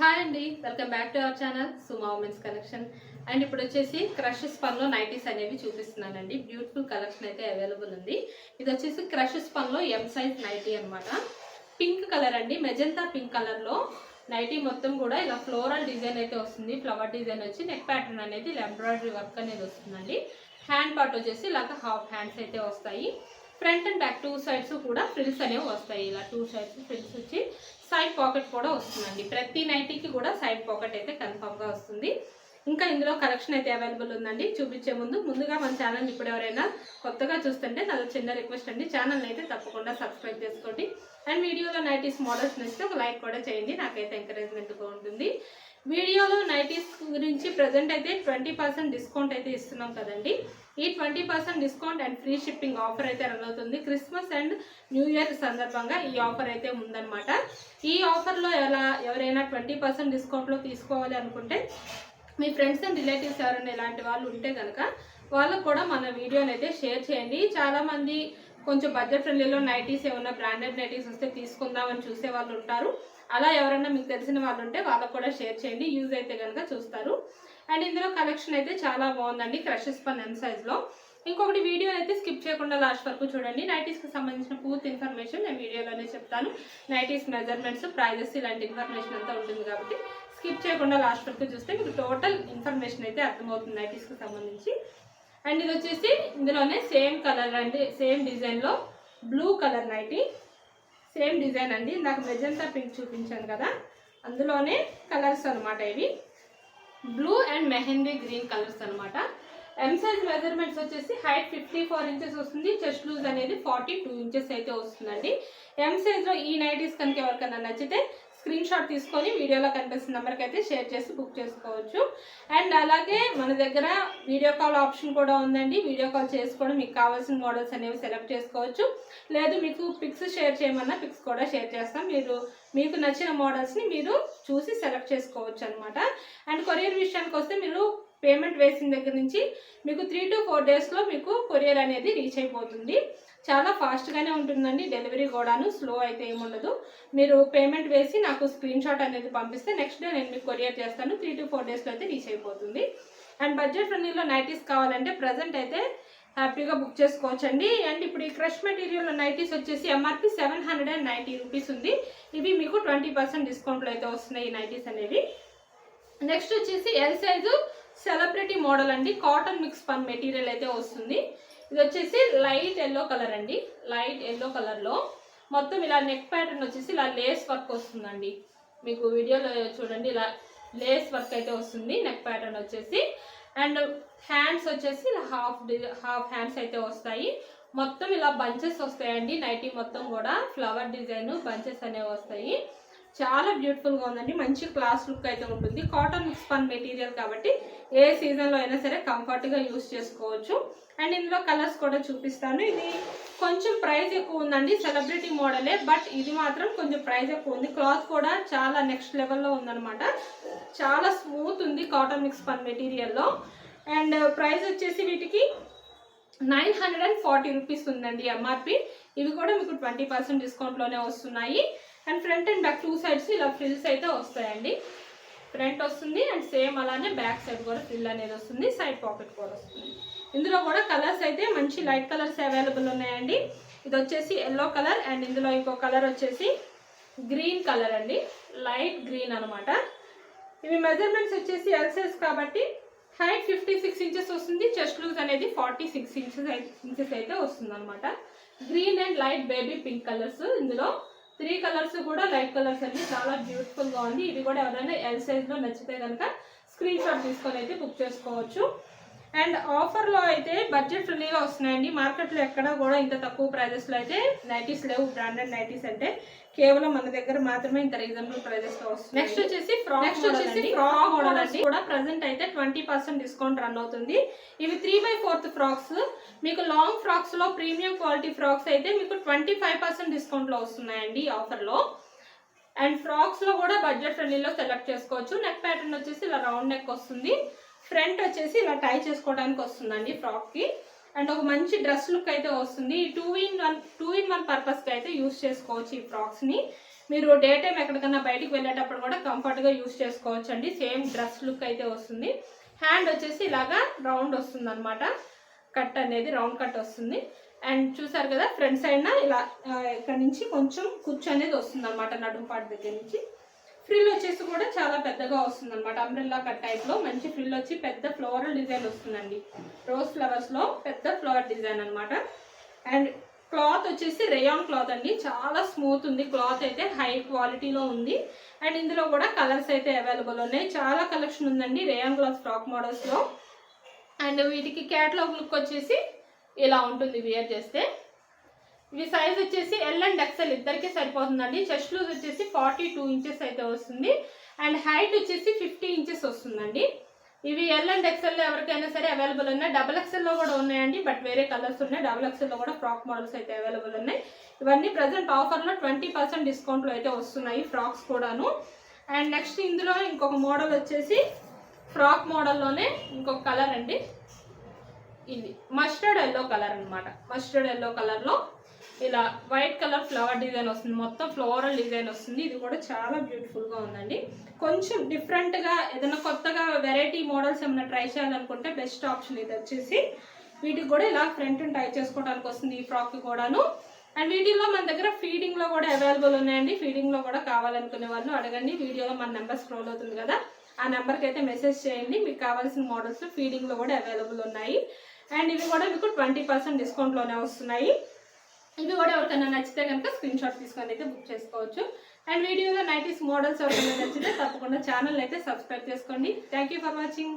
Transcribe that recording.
Hi అండి, welcome back to our channel Suma women's collection. And ఇప్పుడు వచ్చేసి crush స్పన్లో nighties అనేవి చూపిస్తున్నానండి. బ్యూటిఫుల్ కలెక్షన్ అయితే అవైలబుల్ ఉంది. ఇది వచ్చేసి క్రష్ స్పన్లో ఎం సైజ్ నైటీ అనమాట. పింక్ కలర్ అండి, మెజంతా పింక్ కలర్లో నైటీ మొత్తం కూడా ఇలా ఫ్లోరల్ డిజైన్ అయితే వస్తుంది. ఫ్లవర్ డిజైన్ వచ్చి నెక్ ప్యాటర్న్ అనేది ఎంబ్రాయిడరీ వర్క్ అనేది వస్తుందండి. హ్యాండ్ పార్ట్ వచ్చేసి ఇలాగ హాఫ్ హ్యాండ్స్ అయితే వస్తాయి. Front and back two sides కూడా ఫ్రిల్స్ అనేవి వస్తాయి. ఇలా టూ సైడ్స్ ఫ్రిల్స్ వచ్చి సైడ్ పాకెట్ కూడా వస్తుందండి. ప్రతి నైటీకి కూడా సైడ్ పాకెట్ అయితే కన్ఫర్మ్గా వస్తుంది. ఇంకా ఇందులో కలెక్షన్ అయితే అవైలబుల్ ఉందండి. చూపించే ముందుగా మన ఛానల్ ఇప్పుడు ఎవరైనా కొత్తగా చూస్తుంటే నాది చిన్న రిక్వెస్ట్ అండి, ఛానల్ అయితే తప్పకుండా సబ్స్క్రైబ్ చేసుకోండి. అండ్ వీడియోలో నైటీస్ మోడల్స్ నచ్చితే ఒక లైక్ కూడా చేయండి, నాకైతే ఎంకరేజ్మెంట్గా ఉంటుంది. వీడియోలో నైటీస్ గురించి ప్రజెంట్ అయితే 20% డిస్కౌంట్ అయితే ఇస్తున్నాం కదండి. ఈ 20% discount and free shipping offer అయితే రన్ అవుతుంది. క్రిస్మస్ అండ్ న్యూ ఇయర్ సందర్భంగా ఈ ఆఫర్ అయితే ఉందన్నమాట. ఈ ఆఫర్లో ఎవరైనా 20% డిస్కౌంట్లో తీసుకోవాలి అనుకుంటే మీ ఫ్రెండ్స్ అండ్ రిలేటివ్స్ ఎవరైనా ఇలాంటి వాళ్ళు ఉంటే కనుక వాళ్ళకు కూడా మన వీడియోని అయితే షేర్ చేయండి. చాలామంది కొంచెం బడ్జెట్ ఫ్రెండ్లీలో నైటీస్ ఏమైనా బ్రాండెడ్ నైటీస్ వస్తే తీసుకుందామని చూసే వాళ్ళు ఉంటారు. అలా ఎవరైనా మీకు తెలిసిన వాళ్ళు ఉంటే వాళ్ళకు కూడా షేర్ చేయండి, యూజ్ అయితే కనుక చూస్తారు. అండ్ ఇందులో కలెక్షన్ అయితే చాలా బాగుందండి, క్రష్ స్పన్ ఎం సైజ్లో. ఇంకొకటి వీడియో అయితే స్కిప్ చేయకుండా లాస్ట్ వరకు చూడండి. నైటీస్కి సంబంధించిన పూర్తి ఇన్ఫర్మేషన్ నేను వీడియోలోనే చెప్తాను. నైటీస్ మెజర్మెంట్స్, ప్రైజెస్ ఇలాంటి ఇన్ఫర్మేషన్ అంతా ఉంటుంది కాబట్టి స్కిప్ చేయకుండా లాస్ట్ వరకు చూస్తే మీకు టోటల్ ఇన్ఫర్మేషన్ అయితే అర్థమవుతుంది నైటీస్కి సంబంధించి. అండ్ ఇది వచ్చేసి ఇందులోనే సేమ్ కలర్ అండి, సేమ్ డిజైన్లో blue colour nighty, same design అండి. నాకు మెజంతా పింక్ చూపించాను కదా, అందులోనే కలర్స్ అనమాట. ఇవి blue and mehndi green colours అనమాట. ఎం సైజ్ మెజర్మెంట్స్ వచ్చేసి హైట్ 54 ఇంచెస్ వస్తుంది. చెస్ట్ లూజ్ అనేది 42 ఇంచెస్ అయితే వస్తుందండి. ఎం సైజ్లో ఈ నైటీస్ కనుక ఎవరికైనా నచ్చితే స్క్రీన్ షాట్ తీసుకొని వీడియోలో కనిపిస్తున్న నెంబర్కి అయితే షేర్ చేసి బుక్ చేసుకోవచ్చు. అండ్ అలాగే మన దగ్గర వీడియో కాల్ ఆప్షన్ కూడా ఉందండి. వీడియో కాల్ చేసుకోవడం మీకు కావాల్సిన మోడల్స్ అనేవి సెలెక్ట్ చేసుకోవచ్చు. లేదు మీకు పిక్స్ షేర్ చేయమన్నా పిక్స్ కూడా షేర్ చేస్తాం. మీకు నచ్చిన మోడల్స్ని మీరు చూసి సెలెక్ట్ చేసుకోవచ్చు అనమాట. అండ్ కొరియర్ విషయానికి వస్తే మీరు పేమెంట్ వేసిన దగ్గర నుంచి మీకు 3 to 4 డేస్లో మీకు కొరియర్ అనేది రీచ్ అయిపోతుంది. చాలా ఫాస్ట్గానే ఉంటుందండి. డెలివరీ కూడాను స్లో అయితే ఏముండదు. మీరు పేమెంట్ వేసి నాకు స్క్రీన్ షాట్ అనేది పంపిస్తే నెక్స్ట్ డే నేను మీకు కొరియర్ చేస్తాను. 3 to 4 డేస్లో అయితే రీచ్ అయిపోతుంది. అండ్ బడ్జెట్ ఫ్రెండ్లీలో నైటీస్ కావాలంటే ప్రజెంట్ అయితే హ్యాపీగా బుక్ చేసుకోవచ్చండి. అండ్ ఇప్పుడు ఈ క్రష్ మెటీరియల్ నైటీస్ వచ్చేసి ఎంఆర్పి 790 రూపీస్ ఉంది. ఇవి మీకు 20% డిస్కౌంట్లో అయితే వస్తున్నాయి ఈ నైటీస్ అనేవి. నెక్స్ట్ వచ్చేసి ఎల్ సైజు సెలబ్రిటీ మోడల్ అండి, కాటన్ మిక్స్ పన్ మెటీరియల్ అయితే వస్తుంది. ఇది వచ్చేసి లైట్ ఎల్లో కలర్ అండి. లైట్ ఎల్లో కలర్లో మొత్తం ఇలా నెక్ ప్యాటర్న్ వచ్చేసి ఇలా లేస్ వర్క్ వస్తుందండి. మీకు వీడియోలో చూడండి, ఇలా లేస్ వర్క్ అయితే వస్తుంది నెక్ ప్యాటర్న్ వచ్చేసి. అండ్ హ్యాండ్స్ వచ్చేసి ఇలా హాఫ్ హ్యాండ్స్ అయితే వస్తాయి. మొత్తం ఇలా బంచెస్ వస్తాయండి. నైటీ మొత్తం కూడా ఫ్లవర్ డిజైన్ బంచెస్ అనేవి వస్తాయి. చాలా బ్యూటిఫుల్గా ఉందండి, మంచి క్లాస్ లుక్ అయితే ఉంటుంది. కాటన్ మిక్స్ పన్ మెటీరియల్ కాబట్టి ఏ సీజన్లో అయినా సరే కంఫర్ట్గా యూస్ చేసుకోవచ్చు. అండ్ ఇందులో కలర్స్ కూడా చూపిస్తాను. ఇది కొంచెం ప్రైస్ ఎక్కువ ఉందండి, సెలబ్రిటీ మోడలే, బట్ ఇది మాత్రం కొంచెం ప్రైస్ ఎక్కువ ఉంది. క్లాత్ కూడా చాలా నెక్స్ట్ లెవెల్లో ఉందన్నమాట. చాలా స్మూత్ ఉంది కాటన్ మిక్స్ పన్ మెటీరియల్లో. అండ్ ప్రైస్ వచ్చేసి వీటికి 940 రూపీస్ ఉందండి ఎంఆర్పి. ఇవి కూడా మీకు 20% డిస్కౌంట్లోనే వస్తున్నాయి. And front and back two sides ఇలా ఫ్రిల్స్ అయితే వస్తాయండి. ఫ్రంట్ వస్తుంది అండ్ సేమ్ అలానే బ్యాక్ సైడ్ కూడా ఫ్రిల్ అనేది వస్తుంది, సైడ్ పాకెట్ కూడా వస్తుంది. ఇందులో కూడా కలర్స్ అయితే మంచి లైట్ కలర్స్ అవైలబుల్ ఉన్నాయండి. ఇది వచ్చేసి ఎల్లో కలర్ అండ్ ఇందులో ఇంకో కలర్ వచ్చేసి గ్రీన్ కలర్ అండి, లైట్ గ్రీన్ అనమాట. ఇవి మెజర్మెంట్స్ వచ్చేసి ఎల్ సైజ్ కాబట్టి హైట్ 56 ఇంచెస్ వస్తుంది. చెస్ట్ లూజ్ అనేది 46 ఇంచెస్ అయితే వస్తుంది అనమాట. Green and light baby pink colours, ఇందులో 3 కలర్స్ కూడా లైట్ కలర్స్ అండి. చాలా బ్యూటిఫుల్గా ఉంది. ఇది కూడా ఎవరైనా ఎల్ సైజ్లో నచ్చితే కనుక స్క్రీన్ షాట్ తీసుకొని అయితే బుక్ చేసుకోవచ్చు. అండ్ ఆఫర్లో అయితే బడ్జెట్ ఫ్రెండ్లీగా వస్తున్నాయండి. మార్కెట్లో ఎక్కడా కూడా ఇంత తక్కువ ప్రైజెస్లో అయితే నైటీస్ లేవు. బ్రాండెడ్ నైటీస్ అంటే కేవలం మన దగ్గర మాత్రమే ఇంత రీజనబుల్ ప్రైజెస్ లో వస్తుంది. నెక్స్ట్ వచ్చేసి ఫ్రాక్ మోడల్ అండి, కూడా ప్రెసెంట్ అయితే 20% డిస్కౌంట్ రన్ అవుతుంది. ఇవి 3/4 ఫ్రాక్స్. మీకు లాంగ్ ఫ్రాక్స్ లో ప్రీమియం క్వాలిటీ ఫ్రాక్స్ అయితే మీకు 25% డిస్కౌంట్ లో వస్తున్నాయండి ఈ ఆఫర్ లో. అండ్ ఫ్రాక్స్ లో కూడా బడ్జెట్ ఫ్రెండ్లీలో సెలెక్ట్ చేసుకోవచ్చు. నెక్ ప్యాటర్న్ వచ్చేసి ఇలా రౌండ్ నెక్ వస్తుంది. ఫ్రంట్ వచ్చేసి ఇలా టై చేసుకోవడానికి వస్తుందండి ఫ్రాక్ కి. అండ్ ఒక మంచి డ్రెస్ లుక్ అయితే వస్తుంది. 2 in 1 పర్పస్ కి అయితే యూస్ చేసుకోవచ్చు ఈ ఫ్రాక్స్ ని. మీరు డే టైం ఎక్కడికన్నా బయటికి వెళ్ళేటప్పుడు కూడా కంఫర్ట్గా యూస్ చేసుకోవచ్చు అండి. సేమ్ డ్రెస్ లుక్ అయితే వస్తుంది. హ్యాండ్ వచ్చేసి ఇలాగా రౌండ్ వస్తుంది అనమాట, కట్ అనేది రౌండ్ కట్ వస్తుంది. అండ్ చూసారు కదా ఫ్రంట్ సైడ్న ఇలా ఇక్కడ నుంచి కొంచెం కుచ్చు అనేది వస్తుంది అనమాట, నడుము పాటు దగ్గర నుంచి. ఫ్రిల్ వచ్చేసి కూడా చాలా పెద్దగా వస్తుంది అనమాట, అంబ్రెల్లా కట్ టైప్లో మంచి ఫ్రిల్ వచ్చి పెద్ద ఫ్లోరల్ డిజైన్ వస్తుందండి. రోజ్ ఫ్లవర్స్లో పెద్ద ఫ్లవర్ డిజైన్ అనమాట. అండ్ క్లాత్ వచ్చేసి రేయాన్ క్లాత్ అండి, చాలా స్మూత్ ఉంది క్లాత్ అయితే, హై క్వాలిటీలో ఉంది. అండ్ ఇందులో కూడా కలర్స్ అయితే అవైలబుల్ ఉన్నాయి, చాలా కలెక్షన్ ఉందండి రేయాన్ క్లాత్ ఫ్రాక్ మోడల్స్లో. అండ్ వీటికి క్యాటలాగ్ లుక్ వచ్చేసి ఇలా ఉంటుంది వేర్ చేస్తే. ఇవి సైజ్ వచ్చేసి ఎల్ అండ్ ఎక్సెల్ ఇద్దరికి సరిపోతుందండి. చెస్ట్ లూజ్ వచ్చేసి 42 ఇంచెస్ అయితే వస్తుంది. అండ్ హైట్ వచ్చేసి 50 ఇంచెస్ వస్తుందండి. ఇవి ఎల్ అండ్ ఎక్సెల్ ఎవరికైనా సరే అవైలబుల్ ఉన్నాయి. డబుల్ ఎక్సెల్లో కూడా ఉన్నాయండి, బట్ వేరే కలర్స్ ఉన్నాయి. డబుల్ ఎక్సెల్లో కూడా ఫ్రాక్ మోడల్స్ అయితే అవైలబుల్ ఉన్నాయి. ఇవన్నీ ప్రజెంట్ ఆఫర్లో 20% డిస్కౌంట్లో అయితే వస్తున్నాయి ఫ్రాక్స్ కూడాను. అండ్ నెక్స్ట్ ఇందులో ఇంకొక మోడల్ వచ్చేసి ఫ్రాక్ మోడల్లోనే ఇంకొక కలర్ అండి, ఇది మస్టర్డ్ ఎల్లో కలర్ అనమాట. మస్టర్డ్ ఎల్లో కలర్లో ఇలా వైట్ కలర్ ఫ్లవర్ డిజైన్ వస్తుంది, మొత్తం ఫ్లోరల్ డిజైన్ వస్తుంది. ఇది కూడా చాలా బ్యూటిఫుల్గా ఉందండి. కొంచెం డిఫరెంట్గా ఏదైనా కొత్తగా వెరైటీ మోడల్స్ ఏమైనా ట్రై చేయాలనుకుంటే బెస్ట్ ఆప్షన్ ఇది వచ్చేసి. వీటికి కూడా ఇలా ఫ్రంట్ టై చేసుకోవడానికి వస్తుంది ఈ ఫ్రాక్ కూడాను. అండ్ వీటిలో మన దగ్గర ఫీడింగ్లో కూడా అవైలబుల్ ఉన్నాయండి. ఫీడింగ్లో కూడా కావాలనుకునే వాళ్ళు అడగండి. వీడియోలో మన నెంబర్ స్క్రోల్ అవుతుంది కదా, ఆ నెంబర్కి అయితే మెసేజ్ చేయండి. మీకు కావాల్సిన మోడల్స్ ఫీడింగ్లో కూడా అవైలబుల్ ఉన్నాయి. అండ్ ఇవి కూడా మీకు 20% డిస్కౌంట్లోనే వస్తున్నాయి. ఇవి కూడా ఎవరికైనా నచ్చితే కనుక స్క్రీన్ షాట్ తీసుకొని అయితే బుక్ చేసుకోవచ్చు. అండ్ వీడియోలో నైటీస్ మోడల్స్ ఎవరికైనా నచ్చితే తప్పకుండా ఛానల్ అయితే సబ్స్క్రైబ్ చేసుకోండి. Thank you for watching.